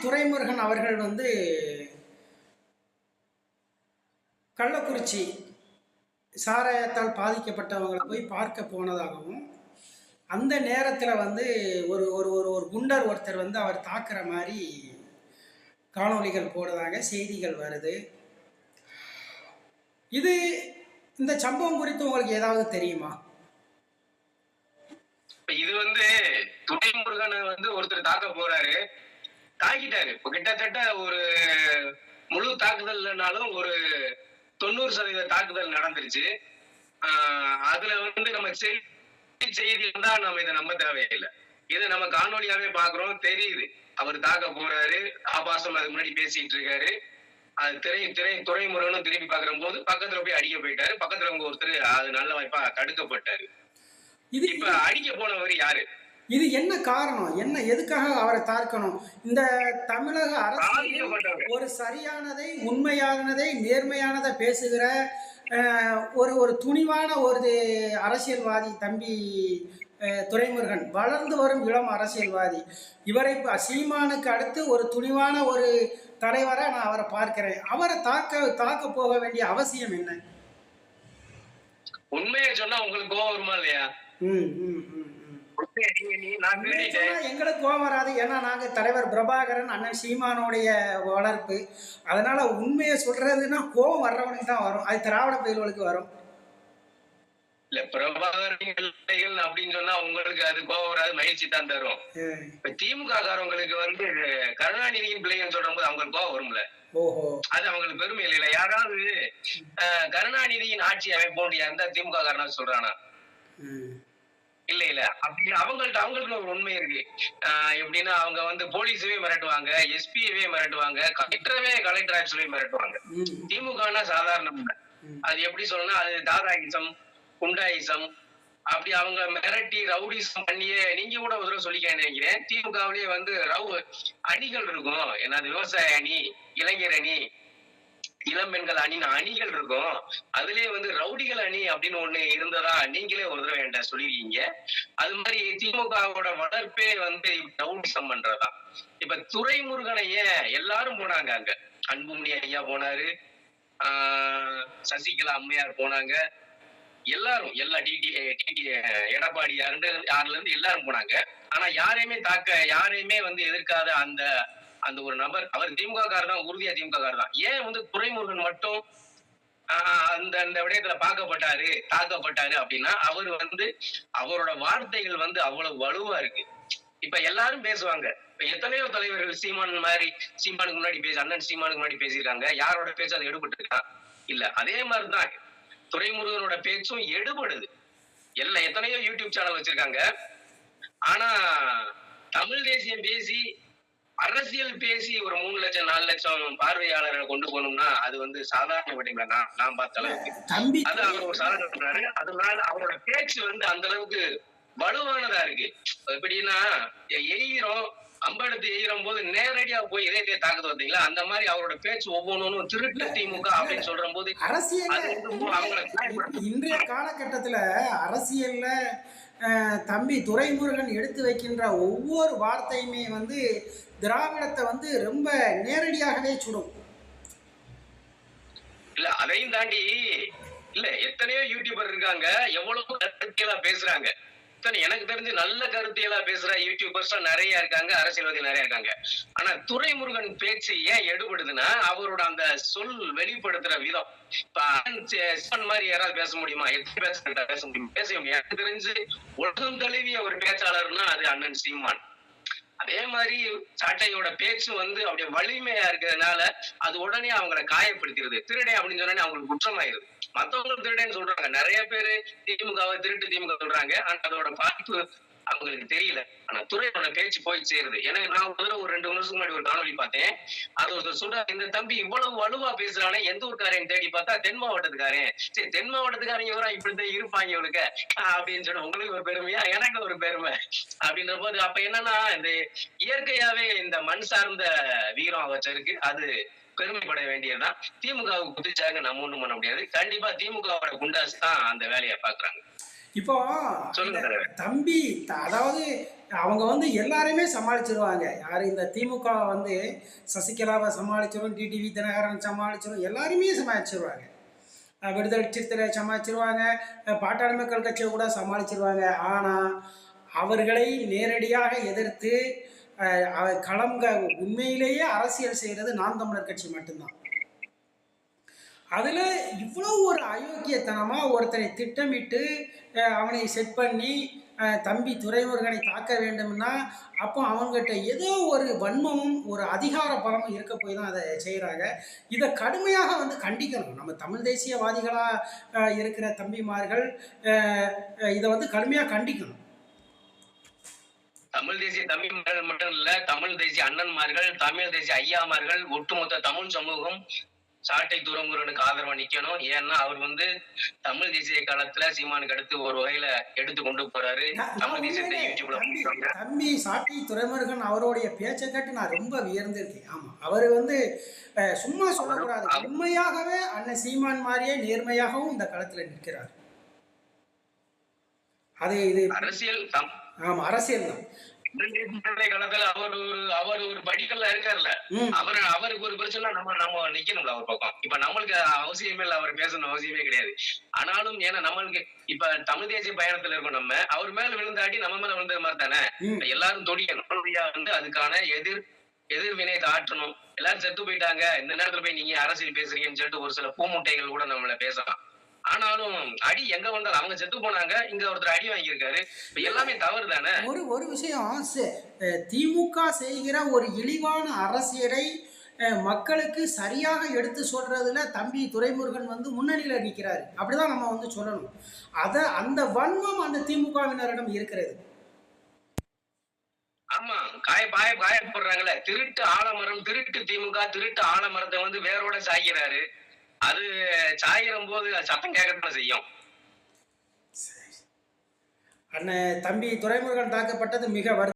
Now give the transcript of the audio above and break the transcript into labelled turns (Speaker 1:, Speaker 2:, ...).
Speaker 1: துரைமுருகன் அவர்கள் வந்து கள்ளக்குறிச்சி சாராயத்தால் பாதிக்கப்பட்டவங்களை போய் பார்க்க போனதாகவும், அந்த நேரத்தில் வந்து ஒரு ஒரு ஒரு ஒரு குண்டர் ஒருத்தர் வந்து அவர் தாக்குற மாதிரி காணொளிகள் போடுறதாக செய்திகள் வருது. இது இந்த சம்பவம் குறித்து உங்களுக்கு ஏதாவது தெரியுமா?
Speaker 2: இது வந்து துரைமுருகனை வந்து ஒருத்தர் தாக்க போறாரு, தாக்கிட்டாரு. இப்ப கிட்டத்தட்ட ஒரு முழு தாக்குதல்னாலும் ஒரு 90% தாக்குதல் நடந்துருச்சு. அதுல வந்து நம்ம செய்தி இருந்தா நம்ம இதை நம்ப தேவையில்லை. இதை நம்ம காணொலியாவே பாக்குறோம், தெரியுது. அவர் தாக்க போறாரு, ஆபாசம் அதுக்கு முன்னாடி பேசிட்டு இருக்காரு. அது துரைமுருகனும் திரும்பி பாக்குற போது பக்கத்துல போய் அடிக்க போயிட்டாரு. பக்கத்துல அவங்க ஒருத்தர் அது நல்ல வாய்ப்பா தடுக்கப்பட்டாரு. இப்ப அடிக்க போனவர் யாரு?
Speaker 1: இது என்ன காரணம், என்ன எதுக்காக அவரை தாக்கணும்? இந்த தமிழக அரசு ஒரு சரியானதை, உண்மையானதை, நேர்மையானதை பேசுகிற ஒரு ஒரு துணிவான ஒரு அரசியல்வாதி தம்பி துரைமுருகன், வளர்ந்து வரும் இளம் அரசியல்வாதி. இவரை சீமானுக்கு அடுத்து ஒரு துணிவான ஒரு தலைவரை நான் அவரை பார்க்கிறேன். அவரை தாக்க போக வேண்டிய அவசியம் என்ன?
Speaker 2: உண்மையை சொன்னா உங்களுக்கு கோவம் வருமா இல்லையா?
Speaker 1: எங்களுக்கு கோபம் வராது. ஏன்னா நாங்க தலைவர் பிரபாகரன் அண்ணன் சீமானுடைய வளர்ப்பு. அதனால உண்மையை சொல்றதுன்னா கோபம் வர்றவனுக்கு தான் வரும். அது திராவிட பயிர்களுக்கு வரும்.
Speaker 2: இல்ல பிரபாகரன் அப்படின்னு சொன்னா உங்களுக்கு அது கோபம் வராது, மகிழ்ச்சி தான் தரும். இப்ப திமுக காரவங்களுக்கு வந்து கருணாநிதியின் பிள்ளைன்னு சொல்ற போது அவங்களுக்கு கோபம் வரும்ல. அது அவங்களுக்கு பெருமை இல்ல. யாராவது கருணாநிதியின் ஆட்சி அமைப்போம் இருந்தா திமுக காரனா சொல்றானா? இல்ல இல்ல. அப்படி அவங்களுக்கு ஒரு உண்மை இருக்கு. எப்படின்னா அவங்க வந்து போலீஸவே மிரட்டுவாங்க, எஸ்பியவே மிரட்டுவாங்க, கலெக்டர் ஆட்சியவே மிரட்டுவாங்க. திமுகனா சாதாரணம் இல்ல. அது எப்படி சொல்லணும்னா அது தாதாயிசம், குண்டாயிசம், அப்படி அவங்க மிரட்டி ரவுடிசம் பண்ணியே. நீங்க கூட ஒரு தடவை சொல்லிக்க நினைக்கிறேன், திமுகவிலேயே வந்து அணிகள் இருக்கும். என்னது விவசாய அணி, இளைஞர் அணி, இளம்பெண்கள் அணின்னு அணிகள் இருக்கும். அதுலயே வந்து ரவுடிகள் அணி அப்படின்னு ஒண்ணு இருந்ததா நீங்களே ஒரு தடவை என்கிட்ட சொல்லிருக்கீங்க. அது மாதிரி திமுகவோட வளர்ப்பே வந்து ரவுடிசம் பண்றதுதான். இப்ப துரைமுருகனைய எல்லாரும் போனாங்க அங்க. அன்புமணி ஐயா போனாரு, சசிகலா அம்மையார் போனாங்க, எல்லாரும் எடப்பாடி யாருல இருந்து எல்லாரும் போனாங்க. ஆனா யாரையுமே வந்து எதிர்க்காத அந்த அந்த ஒரு நபர், அவர் திமுக காரர் தான், உறுதியா திமுக காரர் தான். ஏன் வந்து துரைமுருகன் மட்டும் அந்த விடயத்துல தாக்கப்பட்டாரு அப்படின்னா, அவர் வந்து அவரோட வார்த்தைகள் வந்து அவ்வளவு வலுவா இருக்கு. இப்ப எல்லாரும் பேசுவாங்க. இப்ப எத்தனையோ தலைவர்கள் சீமானுக்கு முன்னாடி அண்ணன் சீமானுக்கு முன்னாடி பேசியிருக்காங்க. யாரோட பேச்சு அது எடுபட்டு இருக்கா? இல்ல. அதே மாதிரிதான் துரைமுருகனோட பேச்சும் எடுபடுது. எத்தனையோ யூடியூப் சேனல் வச்சிருக்காங்க. ஆனா தமிழ் தேசியம் பேசி, அரசியல் பேசி ஒரு 3 லட்சம் 4 லட்சம் பார்வையாளர்களை கொண்டு போகணும்னா அது வந்து சாதாரண விடயங்கள நான் பார்த்த அளவுக்கு அது அவர் ஒரு சாதனை பண்றாரு. அதனால அவரோட பேச்சு வந்து அந்த அளவுக்கு வலுவானதா இருக்கு. எப்படின்னா அம்பெடுத்து எய்யும் போது நேரடியா போய் இதயத்தை தாக்குது வந்தீங்களா, அந்த மாதிரி அவரோட பேச்சு ஒவ்வொன்றும் திருட்டு திமுக அப்படின்னு சொல்ற போது
Speaker 1: இன்றைய காலகட்டத்துல அரசியல்ல தம்பி துரைமுருகன் எடுத்து வைக்கின்ற ஒவ்வொரு வார்த்தையுமே வந்து திராவிடத்தை வந்து ரொம்ப நேரடியாகவே சுடும்.
Speaker 2: இல்ல அதையும் தாண்டி இல்ல எத்தனையோ யூடியூபர் இருக்காங்க, எவ்வளவு கருத்தியலா பேசுறாங்க. எனக்கு தெரிஞ்சு நல்ல கருத்தியலா பேசுற யூடியூபர்ஸ் நிறைய இருக்காங்க, அரசியல்வாதிகள் நிறைய இருக்காங்க. ஆனா துரைமுருகன் பேச்சு ஏன் எடுபடுதுன்னா அவரோட அந்த சொல் வெளிப்படுத்துற விதம். இப்ப மாதிரி யாராவது பேச முடியுமா? பேச முடியும். எனக்கு தெரிஞ்சு உலகம் தழுவிய ஒரு பேச்சாளர்னா அது அண்ணன் சீமான். அதே மாதிரி சாட்டையோட பேச்சு வந்து அப்படியே வலிமையா இருக்கிறதுனால அது உடனே அவங்களை காயப்படுத்திடுது. திருடே அப்படின்னு சொன்னா அவங்களுக்கு குற்றமாயிருது. மத்தவங்களும் திருடேன்னு சொல்றாங்க. நிறைய பேரு திமுகவை திருட்டு திமுக சொல்றாங்க. ஆனா அதோட பாதிப்பு அவங்களுக்கு தெரியல. ஆனா துரையோட பேச்சு போய் சேருது. எனக்கு நான் ஒரு 2 வருஷத்துக்கு முன்னாடி ஒரு காணொலி பார்த்தேன். அது ஒருத்தர் சொல்றாரு, இந்த தம்பி இவ்வளவு வலுவா பேசுறானே எந்த ஊருக்காரன் தேடி பார்த்தா தென் மாவட்டத்துக்காரன். சரி, தென் மாவட்டத்துக்காரங்க இவரா இப்படித்தான் இருப்பாங்க இவனுக்கு அப்படின்னு சொன்ன உங்களுக்கு ஒரு பெருமையா, எனக்கு ஒரு பெருமை அப்படின்ற போது அப்ப என்னன்னா இந்த இயற்கையாவே இந்த மண் சார்ந்த வீரம் அவற்றிருக்கு. அது பெருமைப்பட வேண்டியதுதான். திமுகவுக்கு குதிச்சாங்க, நம்ம ஒண்ணும் பண்ண முடியாது. கண்டிப்பா திமுகவோட குண்டாஸ் தான் அந்த வேலையை பாக்குறாங்க.
Speaker 1: இப்போ தம்பி, அதாவது அவங்க வந்து எல்லாரையுமே சமாளிச்சிருவாங்க. யாரு இந்த திமுக வந்து சசிகலாவை சமாளிச்சிரும், டிடிவி தினகரன் சமாளிச்சிரும், எல்லாரையுமே சமாளிச்சிருவாங்க. விடுதலை சிறுத்தைகளை சமாளிச்சிருவாங்க, பாட்டாளி மக்கள் கட்சியை கூட சமாளிச்சிருவாங்க. ஆனால் அவர்களை நேரடியாக எதிர்த்து உண்மையிலேயே அரசியல் செய்கிறது நாம் தமிழர் கட்சி மட்டும்தான். அதில் இவ்வளோ ஒரு அயோக்கியத்தனமாக ஒருத்தரை திட்டமிட்டு அவனை செட் பண்ணி தம்பி துரைமுருகனை தாக்க வேண்டும்னா அப்போ அவங்ககிட்ட ஏதோ ஒரு வன்மமும் ஒரு அதிகார பலமும் இருக்க போய் தான் அதை செய்கிறாங்க. இதை கடுமையாக வந்து கண்டிக்கணும். நம்ம தமிழ் தேசியவாதிகளாக இருக்கிற தம்பிமார்கள் இதை வந்து கடுமையாக கண்டிக்கணும்.
Speaker 2: தமிழ் தேசிய தம்பிமார்கள் மட்டும் இல்ல, தமிழ் தேசிய அண்ணன்மார்கள், தமிழ் தேசிய ஐயாமார்கள், ஒட்டுமொத்த தமிழ் சமூகம் சாட்டை துரைமுருகனுக்கு ஆதரவா நிக்கணும். ஏன்னா அவர் வந்து தமிழ் தேசிய காலத்துல சீமானுக்கு அடுத்து ஒரு வகையில எடுத்து கொண்டு போறாரு. தமிழ் தேசியத்தை யூடியூப்ல
Speaker 1: தம்பி சாட்டை துரைமுருகன் அவருடைய பேச்சை கேட்டு நான் ரொம்ப வியர்ந்திருக்கேன். ஆமா, அவர் வந்து சும்மா சொல்லக்கூடாது, உண்மையாகவே அண்ணன் சீமான் மாதிரியே நேர்மையாகவும் இந்த களத்துல நிற்கிறார். அது இது
Speaker 2: அரசியல்
Speaker 1: ஆமா, அரசியல் தான்.
Speaker 2: காலத்துல அவர் ஒரு படிக்கல்ல இருக்காருல்ல, அவருக்கு ஒரு பிரச்சனை நம்ம நிக்கணும்ல அவர் பக்கம். இப்ப நம்மளுக்கு அவசியமே இல்ல, அவர் பேசணும் அவசியமே கிடையாது. ஆனாலும் ஏன்னா நம்மளுக்கு இப்ப தமிழ் தேசிய பயணத்துல இருக்கோம், நம்ம அவர் மேல விழுந்தாடி நம்ம மேல விழுந்தது மாதிரி தானே எல்லாரும் தொடிக்கணும். வந்து அதுக்கான எதிர்வினை ஆற்றணும். எல்லாரும் செத்து போயிட்டாங்க, இந்த நேரத்துல போய் நீங்க அரசியல் பேசுறீங்கன்னு சொல்லிட்டு ஒரு சில பூமுட்டைகள் கூட நம்மள பேசலாம். ஆனாலும் அடி எங்க வந்தாலும் அவங்க செத்து போனாங்க, இங்க ஒருத்தர் அடி வாங்கியிருக்காரு, எல்லாமே தவறு தானே.
Speaker 1: ஒரு விஷயம், திமுக செய்கிற ஒரு இழிவான அரசியலை மக்களுக்கு சரியாக எடுத்து சொல்றதுல தம்பி துரைமுருகன் வந்து முன்னணியில நிற்கிறாரு. அப்படிதான் நம்ம வந்து சொல்லணும். அந்த வன்மம் அந்த திமுகவினரிடம் இருக்கிறது.
Speaker 2: ஆமா, காயப்படுறாங்களே. திருட்டு ஆலமரம், திருட்டு திமுக திருட்டு ஆலமரத்தை வந்து வேரோட சாய்கிறாரு. அது சாயிரும் போது சத்தம் கேட்கத்தான் செய்யும்.
Speaker 1: அண்ணன் தம்பி துரைமுருகன் தாக்கப்பட்டது மிக